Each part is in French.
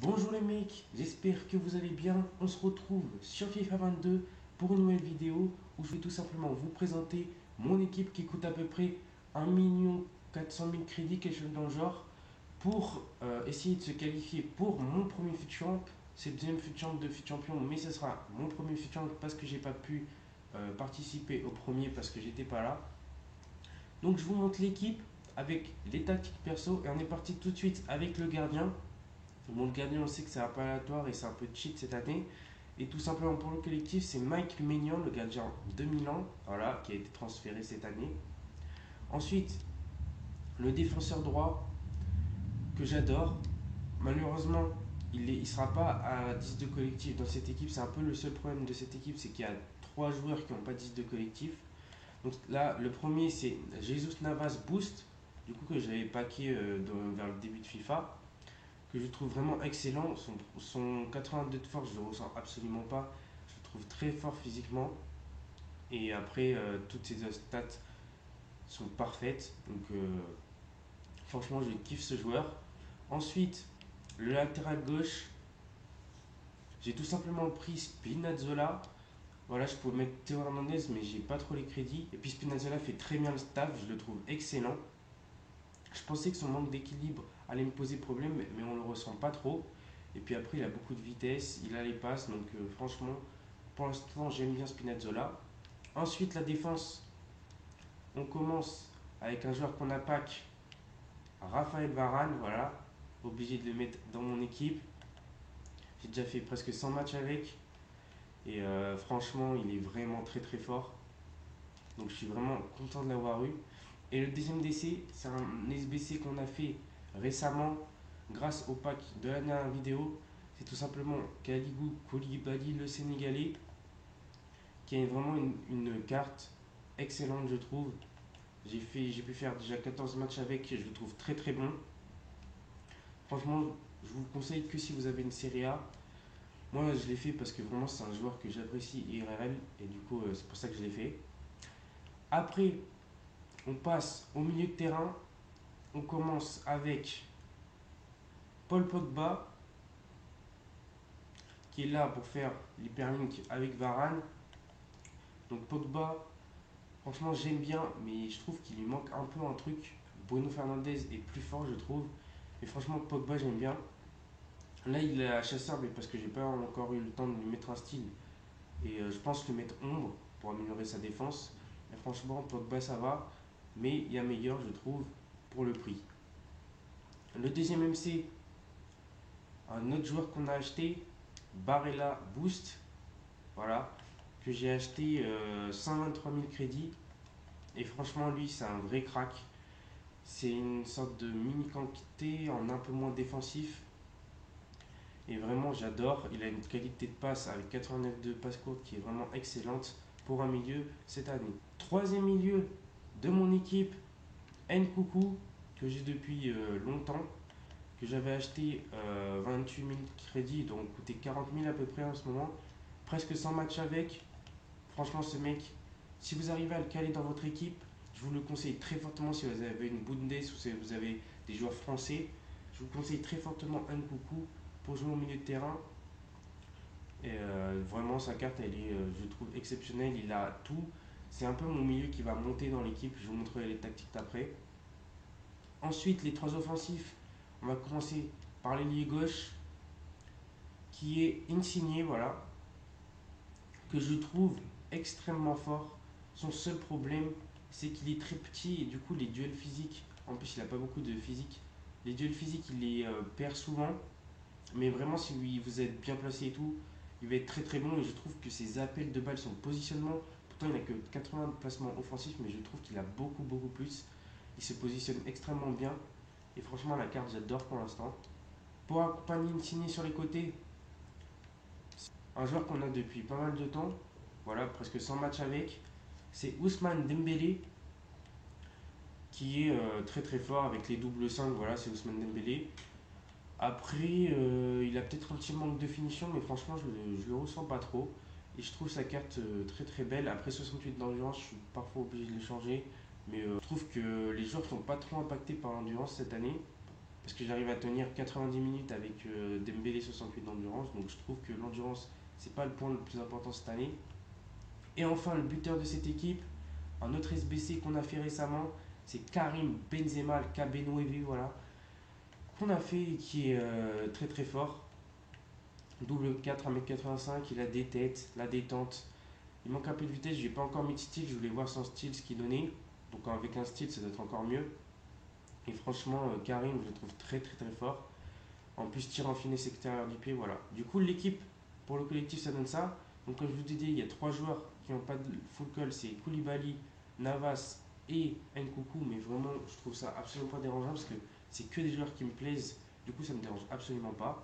Bonjour les mecs, j'espère que vous allez bien. On se retrouve sur FIFA 22 pour une nouvelle vidéo où je vais tout simplement vous présenter mon équipe qui coûte à peu près 1 400 000 crédits, quelque chose dans le genre, pour essayer de se qualifier pour mon premier FUT Champ. C'est le deuxième FUT Champ de FUT Champion, mais ce sera mon premier FUT Champ parce que j'ai pas pu participer au premier parce que j'étais pas là. Donc je vous montre l'équipe avec les tactiques perso et on est parti tout de suite avec le gardien. Mon gardien, on sait que c'est un peu aléatoire et c'est un peu cheat cette année. Et tout simplement pour le collectif, c'est Mike Maignan, le gardien de Milan, voilà, qui a été transféré cette année. Ensuite, le défenseur droit que j'adore. Malheureusement, il ne sera pas à 10 de collectif dans cette équipe. C'est un peu le seul problème de cette équipe, c'est qu'il y a 3 joueurs qui n'ont pas 10 de collectif. Donc là, le premier, c'est Jesus Navas Boost, du coup que j'avais packé vers le début de FIFA, que je trouve vraiment excellent. Son 82 de force, je ne le ressens absolument pas. Je le trouve très fort physiquement. Et après, toutes ses stats sont parfaites. Donc, franchement, je kiffe ce joueur. Ensuite, le latéral gauche, j'ai tout simplement pris Spinazzola. Voilà, je pouvais mettre Théo Hernandez, mais j'ai pas trop les crédits. Et puis Spinazzola fait très bien le staff, je le trouve excellent. Je pensais que son manque d'équilibre allait me poser problème, mais on le ressent pas trop. Et puis après, il a beaucoup de vitesse, il a les passes, donc franchement, pour l'instant, j'aime bien Spinazzola. Ensuite, la défense, on commence avec un joueur qu'on a pack, Raphaël Varane, voilà, obligé de le mettre dans mon équipe. J'ai déjà fait presque 100 matchs avec, et franchement, il est vraiment très très fort. Donc je suis vraiment content de l'avoir eu. Et le deuxième décès, c'est un SBC qu'on a fait récemment grâce au pack de la dernière vidéo. C'est tout simplement Kaligou Koulibaly, le Sénégalais, qui a vraiment une carte excellente, je trouve. J'ai pu faire déjà 14 matchs avec, je le trouve très très bon. Franchement, je vous conseille que si vous avez une série A. Moi, je l'ai fait parce que vraiment, c'est un joueur que j'apprécie IRL, et du coup, c'est pour ça que je l'ai fait. Après, on passe au milieu de terrain. On commence avec Paul Pogba, qui est là pour faire l'hyperlink avec Varane. Donc Pogba, franchement j'aime bien, mais je trouve qu'il lui manque un peu un truc. Bruno Fernandes est plus fort, je trouve. Mais franchement, Pogba, j'aime bien. Là, il est à chasseur, mais parce que j'ai pas encore eu le temps de lui mettre un style. Et je pense lui mettre ombre pour améliorer sa défense. Et franchement, Pogba, ça va. Mais il y a meilleur, je trouve, pour le prix. Le deuxième MC, un autre joueur qu'on a acheté, Barella Boost. Voilà, que j'ai acheté 123 000 crédits. Et franchement, lui, c'est un vrai crack. C'est une sorte de mini quantité en un peu moins défensif. Et vraiment, j'adore. Il a une qualité de passe avec 89 de passe courte qui est vraiment excellente pour un milieu cette année. Troisième milieu de mon équipe, Nkoukou, que j'ai depuis longtemps, que j'avais acheté 28 000 crédits, donc coûté 40 000 à peu près en ce moment. Presque 100 matchs avec. Franchement, ce mec, si vous arrivez à le caler dans votre équipe, je vous le conseille très fortement si vous avez une Bundes ou si vous avez des joueurs français. Je vous conseille très fortement Nkoukou pour jouer au milieu de terrain. Et vraiment, sa carte, elle est, je trouve, exceptionnelle. Il a tout. C'est un peu mon milieu qui va monter dans l'équipe. Je vous montrerai les tactiques après. Ensuite, les trois offensifs. On va commencer par l'ailier gauche, qui est Insigné, voilà, que je trouve extrêmement fort. Son seul problème, c'est qu'il est très petit et du coup, les duels physiques, en plus, il n'a pas beaucoup de physique. Les duels physiques, il les perd souvent. Mais vraiment, si vous êtes bien placé et tout, il va être très très bon. Et je trouve que ses appels de balle, son positionnement, pourtant il n'a que 80 placements offensifs, mais je trouve qu'il a beaucoup beaucoup plus. Il se positionne extrêmement bien. Et franchement, la carte, j'adore pour l'instant. Pour accompagner Insigne sur les côtés, un joueur qu'on a depuis pas mal de temps, voilà, presque 100 matchs avec, c'est Ousmane Dembélé, qui est très très fort avec les doubles 5, voilà, c'est Ousmane Dembélé. Après, il a peut-être un petit manque de finition, mais franchement, je le ressens pas trop. Et je trouve sa carte très très belle. Après 68 d'endurance, je suis parfois obligé de le changer. Mais je trouve que les joueurs ne sont pas trop impactés par l'endurance cette année. parce que j'arrive à tenir 90 minutes avec Dembélé 68 d'endurance. Donc je trouve que l'endurance, c'est pas le point le plus important cette année. Et enfin, le buteur de cette équipe, un autre SBC qu'on a fait récemment, c'est Karim Benzema, le KB9, voilà, qu'on a fait et qui est très très fort. Double 4, 1m85, il a des têtes, la détente. Il manque un peu de vitesse, je n'ai pas encore mis de style, je voulais voir son style, ce qu'il donnait. Donc avec un style, ça doit être encore mieux. Et franchement, Karim, je le trouve très très très fort. En plus, tir en finesse extérieur du pied, voilà. Du coup, l'équipe, pour le collectif, ça donne ça. Donc comme je vous ai dit, il y a 3 joueurs qui n'ont pas de full call, c'est Koulibaly, Navas et Nkunku. Mais vraiment, je trouve ça absolument pas dérangeant parce que c'est que des joueurs qui me plaisent. Du coup, ça me dérange absolument pas.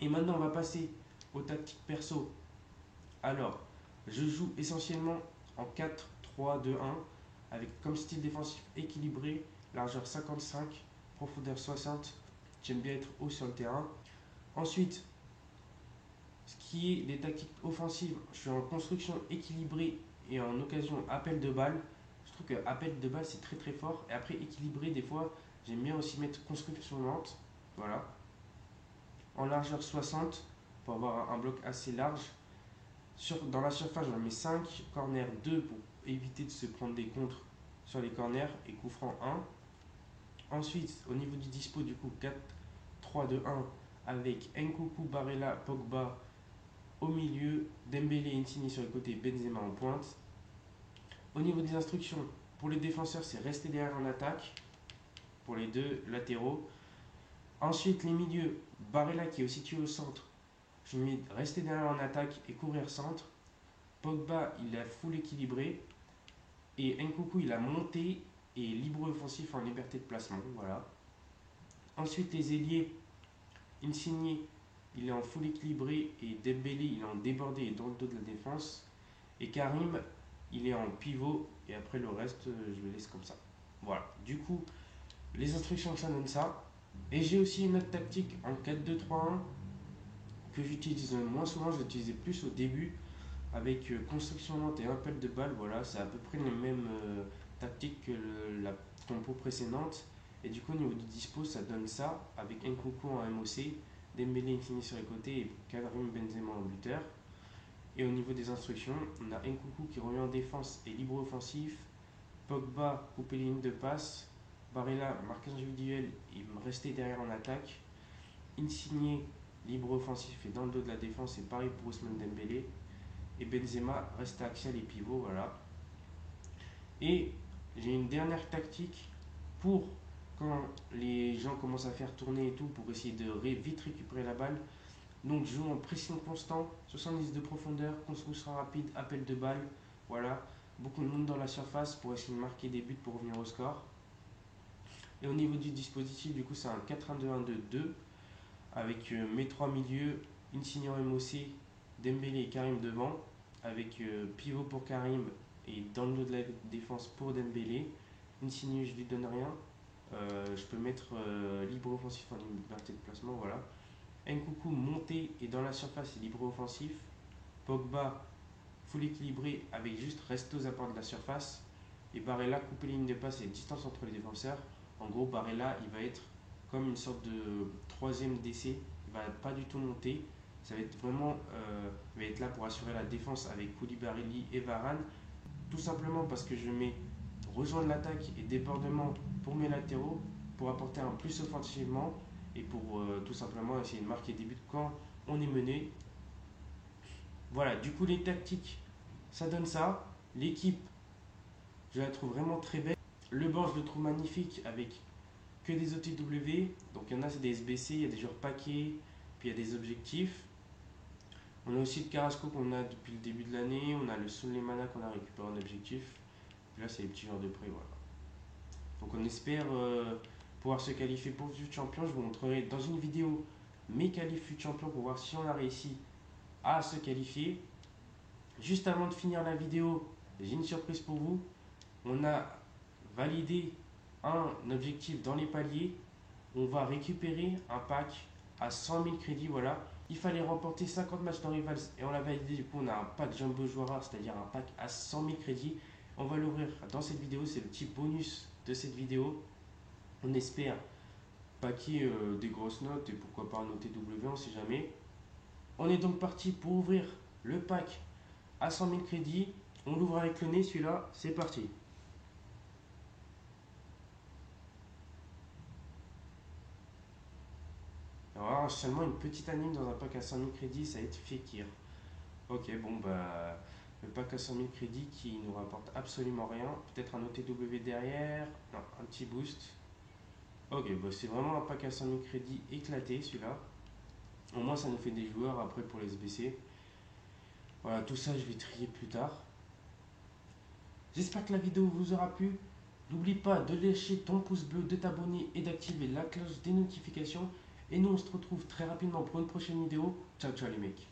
Et maintenant, on va passer aux tactiques perso. Alors, je joue essentiellement en 4-3-2-1 avec comme style défensif équilibré, largeur 55, profondeur 60. J'aime bien être haut sur le terrain. Ensuite, ce qui est des tactiques offensives, je suis en construction équilibrée et en occasion appel de balle. Je trouve que appel de balle c'est très très fort. Et après équilibré, des fois, j'aime bien aussi mettre construction lente. Voilà. En largeur 60 pour avoir un bloc assez large. Dans la surface, j'en mets 5, corner 2 pour éviter de se prendre des contres sur les corners et coup franc 1. Ensuite, au niveau du dispo, du coup, 4-3-2-1 avec Nkunku, Barella, Pogba au milieu, Dembélé et Insigne sur le côté, Benzema en pointe. Au niveau des instructions, pour les défenseurs, c'est rester derrière en attaque pour les deux latéraux. Ensuite, les milieux, Barella qui est aussi situé au centre, je mets rester derrière en attaque et courir centre. Pogba, il a full équilibré. Et Nkunku, il a monté et libre offensif en liberté de placement. Voilà. Ensuite, les ailiers, Insigne, il est en full équilibré et Dembélé, il est en débordé et dans le dos de la défense. Et Karim, il est en pivot et après le reste, je le laisse comme ça. Voilà. Du coup, les instructions, ça donne ça. Et j'ai aussi une autre tactique en 4-2-3-1 que j'utilise moins souvent, je l'utilisais plus au début avec construction lente et appel de balle. Voilà, c'est à peu près les mêmes tactiques que la compo précédente. Et du coup, au niveau du dispo, ça donne ça avec Nkunku en MOC, Dembélé Insigne sur les côtés et Karim Benzema en buteur. Et au niveau des instructions, on a Nkunku qui revient en défense et libre offensif, Pogba couper les lignes de passe, Barella marquage individuel et rester derrière en attaque, Insigne libre offensif et dans le dos de la défense et pareil pour Ousmane Dembélé. Et Benzema reste axial et pivot, voilà. Et j'ai une dernière tactique pour quand les gens commencent à faire tourner et tout pour essayer de vite récupérer la balle. Donc je joue en pression constant, 70 de profondeur, construction rapide, appel de balle, voilà. Beaucoup de monde dans la surface pour essayer de marquer des buts pour revenir au score. Et au niveau du dispositif, du coup c'est un 4-1-2-1-2-2 avec mes trois milieux, Insigne en MOC, Dembélé et Karim devant, avec pivot pour Karim et dans le dos de la défense pour Dembélé. Insigne, je lui donne rien. Je peux mettre libre offensif en liberté de placement, voilà. Nkunku monté et dans la surface et libre offensif. Pogba full équilibré avec juste reste aux apports de la surface. Et Barella couper les lignes de passe et distance entre les défenseurs. En gros, Barella, il va être comme une sorte de troisième DC. Il va pas du tout monter. Ça va être vraiment, il va être là pour assurer la défense avec Koulibaly et Varane. Tout simplement parce que je mets rejoindre l'attaque et débordement pour mes latéraux pour apporter un plus offensivement et pour tout simplement essayer de marquer des buts quand on est mené. Voilà, du coup les tactiques, ça donne ça. L'équipe, je la trouve vraiment très belle. Le banc, je le trouve magnifique avec que des OTW. Donc il y en a, c'est des SBC, il y a des joueurs paquets, puis il y a des objectifs. On a aussi le Carrasco qu'on a depuis le début de l'année. On a le Souleymana qu'on a récupéré en objectif. Puis là, c'est les petits joueurs de près, voilà. Donc on espère pouvoir se qualifier pour le champion. Je vous montrerai dans une vidéo mes qualifs champion pour voir si on a réussi à se qualifier. Juste avant de finir la vidéo, j'ai une surprise pour vous. On a validé un objectif dans les paliers. On va récupérer un pack à 100 000 crédits, voilà. Il fallait remporter 50 matchs dans Rivals et on l'a validé. Du coup, on a un pack Jumbo Joueur, c'est-à-dire un pack à 100 000 crédits. On va l'ouvrir dans cette vidéo, c'est le petit bonus de cette vidéo. On espère paquet des grosses notes et pourquoi pas un OTW, on sait jamais. On est donc parti pour ouvrir le pack à 100 000 crédits. On l'ouvre avec le nez, celui-là, c'est parti. Alors, seulement une petite anime dans un pack à 100 000 crédits, ça va être Fekir. Ok, bon, bah, le pack à 100 000 crédits qui nous rapporte absolument rien. Peut-être un OTW derrière. Non, un petit boost. Ok, bah, c'est vraiment un pack à 100 000 crédits éclaté, celui-là. Au moins, ça nous fait des joueurs après pour les SBC. Voilà, tout ça, je vais trier plus tard. J'espère que la vidéo vous aura plu. N'oublie pas de lâcher ton pouce bleu, de t'abonner et d'activer la cloche des notifications. Et nous, on se retrouve très rapidement pour une prochaine vidéo. Ciao, ciao les mecs.